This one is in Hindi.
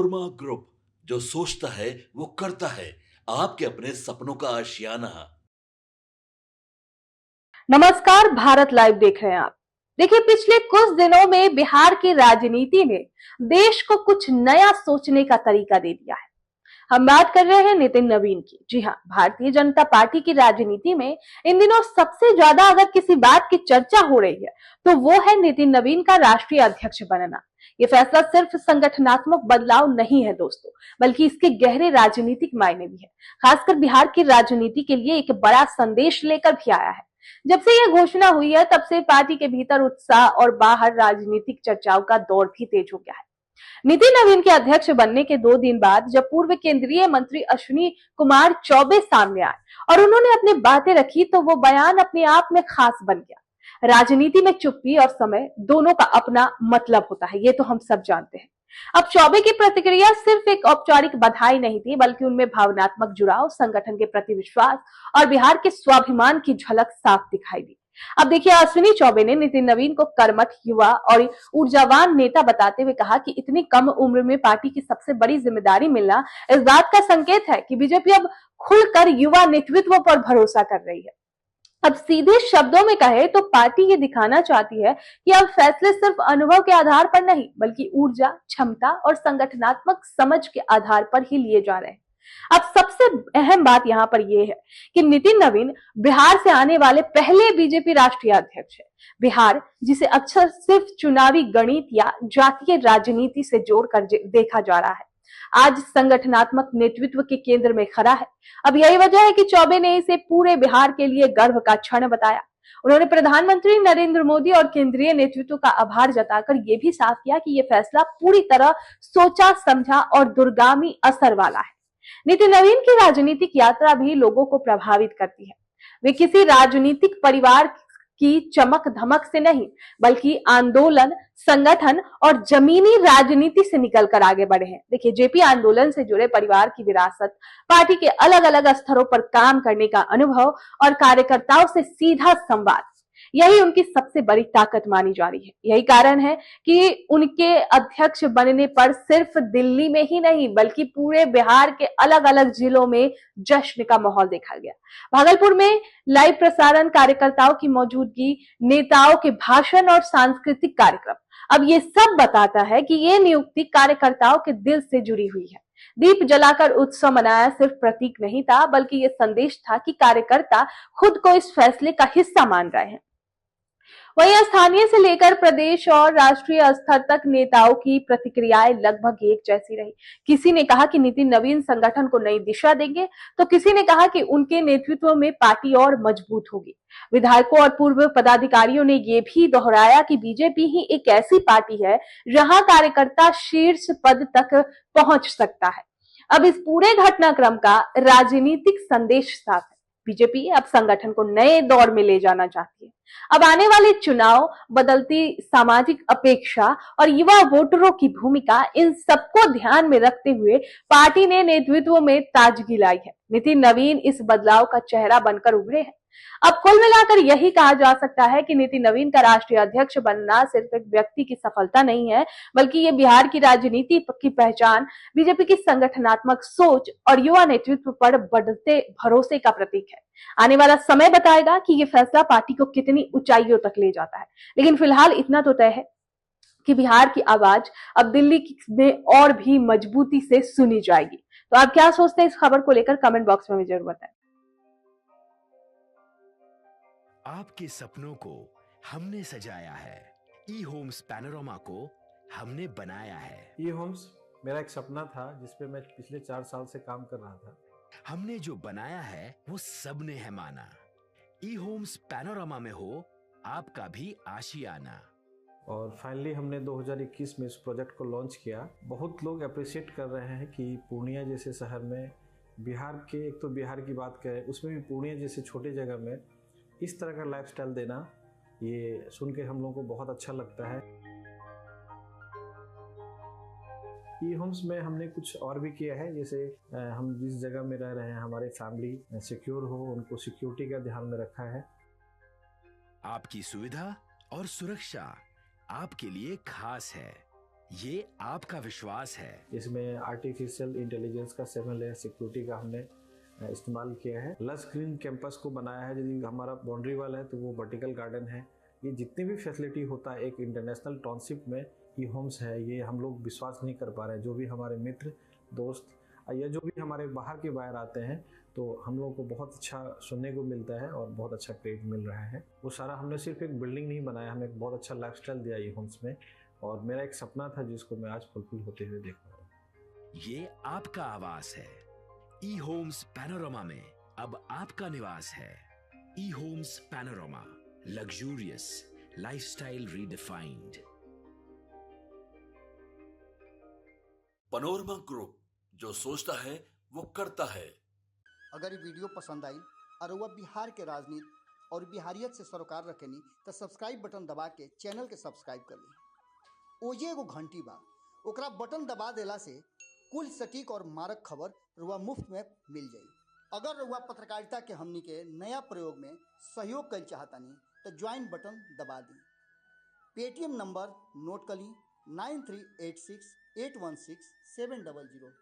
कोरमा ग्रुप, जो सोचता है वो करता है। आपके अपने सपनों का आशियाना। नमस्कार, भारत लाइव देख रहे हैं आप। देखिए, पिछले कुछ दिनों में बिहार की राजनीति ने देश को कुछ नया सोचने का तरीका दे दिया है। हम बात कर रहे हैं नितिन नवीन की। जी हाँ, भारतीय जनता पार्टी की राजनीति में इन दिनों सबसे ज्यादा अगर किसी बात की चर्चा हो रही है तो वो है नितिन नवीन का राष्ट्रीय अध्यक्ष बनना। ये फैसला सिर्फ संगठनात्मक बदलाव नहीं है दोस्तों, बल्कि इसके गहरे राजनीतिक मायने भी है। खासकर बिहार की राजनीति के लिए एक बड़ा संदेश लेकर भी आया है। जब से यह घोषणा हुई है तब से पार्टी के भीतर उत्साह और बाहर राजनीतिक चर्चाओं का दौर भी तेज हो गया है। नितिन नवीन के अध्यक्ष बनने के 2 दिन बाद जब पूर्व केंद्रीय मंत्री अश्विनी कुमार चौबे सामने आए और उन्होंने अपनी बातें रखी तो वो बयान अपने आप में खास बन गया। राजनीति में चुप्पी और समय दोनों का अपना मतलब होता है, ये तो हम सब जानते हैं। अब चौबे की प्रतिक्रिया सिर्फ एक औपचारिक बधाई नहीं थी, बल्कि उनमें भावनात्मक जुड़ाव, संगठन के प्रति विश्वास और बिहार के स्वाभिमान की झलक साफ दिखाई दी। अब देखिए, अश्विनी चौबे ने नितिन नवीन को कर्मठ, युवा और ऊर्जावान नेता बताते हुए कहा कि इतनी कम उम्र में पार्टी की सबसे बड़ी जिम्मेदारी मिलना इस बात का संकेत है कि बीजेपी अब खुलकर युवा नेतृत्व पर भरोसा कर रही है। अब सीधे शब्दों में कहे तो पार्टी ये दिखाना चाहती है कि अब फैसले सिर्फ अनुभव के आधार पर नहीं, बल्कि ऊर्जा, क्षमता और संगठनात्मक समझ के आधार पर ही लिए जा रहे हैं। अब सबसे अहम बात यहाँ पर यह है कि नितिन नवीन बिहार से आने वाले पहले बीजेपी राष्ट्रीय अध्यक्ष है। बिहार, जिसे अक्सर सिर्फ चुनावी गणित या जातीय राजनीति से जोड़कर देखा जा रहा है, आज संगठनात्मक नेतृत्व के केंद्र में खड़ा है। अब यही वजह है कि चौबे ने इसे पूरे बिहार के लिए गर्व का क्षण बताया। उन्होंने प्रधानमंत्री नरेंद्र मोदी और केंद्रीय नेतृत्व का आभार जताकर यह भी साफ किया कि यह फैसला पूरी तरह सोचा समझा और दूरगामी असर वाला है। नितिन नवीन की राजनीतिक यात्रा भी लोगों को प्रभावित करती है। वे किसी राजनीतिक परिवार की चमक धमक से नहीं, बल्कि आंदोलन, संगठन और जमीनी राजनीति से निकलकर आगे बढ़े हैं। देखिए, जेपी आंदोलन से जुड़े परिवार की विरासत, पार्टी के अलग अलग स्तरों पर काम करने का अनुभव और कार्यकर्ताओं से सीधा संवाद, यही उनकी सबसे बड़ी ताकत मानी जा रही है। यही कारण है कि उनके अध्यक्ष बनने पर सिर्फ दिल्ली में ही नहीं, बल्कि पूरे बिहार के अलग अलग जिलों में जश्न का माहौल देखा गया। भागलपुर में लाइव प्रसारण, कार्यकर्ताओं की मौजूदगी, नेताओं के भाषण और सांस्कृतिक कार्यक्रम, अब ये सब बताता है कि ये नियुक्ति कार्यकर्ताओं के दिल से जुड़ी हुई है। दीप जलाकर उत्सव मनाया सिर्फ प्रतीक नहीं था, बल्कि ये संदेश था कि कार्यकर्ता खुद को इस फैसले का हिस्सा मान रहे हैं। वहीं स्थानीय से लेकर प्रदेश और राष्ट्रीय स्तर तक नेताओं की प्रतिक्रियाएं लगभग एक जैसी रही। किसी ने कहा कि नितिन नवीन संगठन को नई दिशा देंगे, तो किसी ने कहा कि उनके नेतृत्व में पार्टी और मजबूत होगी। विधायकों और पूर्व पदाधिकारियों ने यह भी दोहराया कि बीजेपी ही एक ऐसी पार्टी है जहां कार्यकर्ता शीर्ष पद तक पहुंच सकता है। अब इस पूरे घटनाक्रम का राजनीतिक संदेश साफ है। बीजेपी अब संगठन को नए दौर में ले जाना चाहती है। अब आने वाले चुनाव, बदलती सामाजिक अपेक्षा और युवा वोटरों की भूमिका, इन सबको ध्यान में रखते हुए पार्टी ने नेतृत्व में ताजगी लाई है। नितिन नवीन इस बदलाव का चेहरा बनकर उभरे हैं। अब कुल मिलाकर यही कहा जा सकता है कि नितिन नवीन का राष्ट्रीय अध्यक्ष बनना सिर्फ एक व्यक्ति की सफलता नहीं है, बल्कि ये बिहार की राजनीति की पहचान, बीजेपी की संगठनात्मक सोच और युवा नेतृत्व पर बढ़ते भरोसे का प्रतीक है। आने वाला समय बताएगा कि ये फैसला पार्टी को कितनी ऊंचाइयों तक ले जाता है, लेकिन फिलहाल इतना तो तय है कि बिहार की आवाज अब दिल्ली में और भी मजबूती से सुनी जाएगी। तो आप क्या सोचते हैं इस खबर को लेकर, कमेंट बॉक्स में मुझे जरूर बताएं। आपके सपनों को हमने सजाया है, ई होम्स पैनोरामा को हमने बनाया है। ई होम्स मेरा एक सपना था जिसपे मैं पिछले 4 साल से काम कर रहा था। हमने जो बनाया है वो सबने है माना। ई होम्स पैनोरामा में हो आपका भी आशियाना। और फाइनली हमने 2021 में इस प्रोजेक्ट को लॉन्च किया। बहुत लोग अप्रिशिएट कर रहे हैं कि पूर्णिया जैसे शहर में, बिहार के, एक तो बिहार की बात करें उसमें भी पूर्णिया जैसे छोटे जगह में इस तरह का लाइफस्टाइल देना, ये सुन के हम लोगों को बहुत अच्छा लगता है। ई होम्स में हमने कुछ और भी किया है, जैसे हम जिस जगह में रह रहे हैं हमारे फैमिली सिक्योर हो, उनको सिक्योरिटी का ध्यान में रखा है। आपकी सुविधा और सुरक्षा आपके लिए खास है। ये आपका विश्वास है। इसमें आर्टिफिशियल इंटेलिजेंस का 7 लेयर सिक्योरिटी का हमने इस्तेमाल किया है। लस ग्रीन कैंपस को बनाया है। यदि हमारा बाउंड्री वाल है तो वो वर्टिकल गार्डन है। ये जितनी भी फैसिलिटी होता है एक इंटरनेशनल टाउनशिप में, ई होम्स है, ये हम लोग विश्वास नहीं कर पा रहे हैं। जो भी हमारे मित्र दोस्त या जो भी हमारे बाहर के बाहर आते हैं तो हम लोग को बहुत अच्छा सुनने को मिलता है और बहुत अच्छा क्रेडिट मिल रहा है। वो सारा हमने सिर्फ एक बिल्डिंग नहीं बनाया, हमें एक बहुत अच्छा लाइफस्टाइल दिया ई होम्स में, और मेरा एक सपना था जिसको मैं आज फुलफिल होते हुए देख रहा हूँ। ये आपका आवास है। ई होम्स पैनोरामा में अब आपका निवास है। E homes Panorama, luxurious lifestyle redefined. Panorama group, जो सोचता है वो करता है। अगर ये वीडियो पसंद आई और वह बिहार के राजनीति और बिहारियत से सरोकार रखेनी तो सब्सक्राइब बटन दबा के चैनल के सब्सक्राइब कर ली। ओजे एगो घंटी बा, ओकरा बटन दबा देला से कुल सटीक और मारक खबर रुआ मुफ्त में मिल जाई। अगर रुआ पत्रकारिता के हमनी के नया प्रयोग में सहयोग कर चाहतानी तो ज्वाइन बटन दबा दी। पेटीएम नंबर नोट कर ली 9386816700।